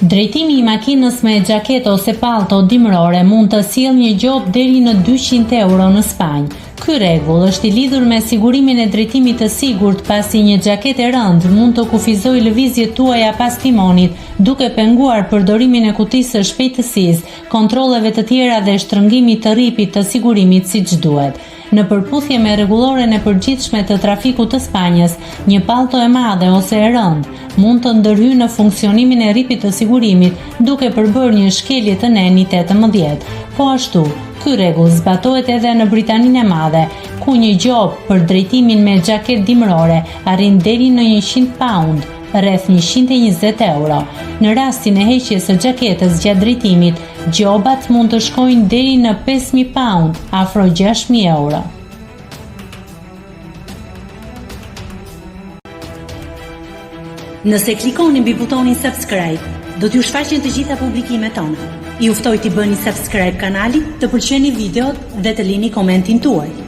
Drejtimi i makinës me xhaketë ose palto dimrore mund të sjellë një gjop deri në 200 euro në Spanjë. Ky rregull është i lidhur me sigurimin e drejtimit të sigurt, pasi një xhaketë e rëndë mund të kufizojë lëvizjet tuaja pas timonit, duke penguar përdorimin e kutisë së shpejtësisë, kontrolleve të tjera dhe shtrëngimit të rripit të sigurimit siç duhet. Në përputhje me rregulloren e përgjithshme të trafikut të Spanjës, një palto e madhe ose e rëndë mund të ndërhyjë në funksionimin e rripit të sigurimit, duke përbërë një shkelje të nenit 18. Po ashtu, ky rregull zbatohet edhe në Britaninë e Madhe, ku një gjop për drejtimin me xhaketë dimrore arrin deri në 100 pound, rreth 120 euro. Në rastin e heqjes së xhaketës gjatë drejtimit, gjobat mund të shkojnë deri në 5.000 pound, afro 6.000 euro. Nëse klikoni mbi butonin subscribe, do t'ju shfaqen të gjitha publikimet tona. Ju ftoj t'i bëni subscribe kanalit, të pëlqeni videot dhe të lini komentin tuaj.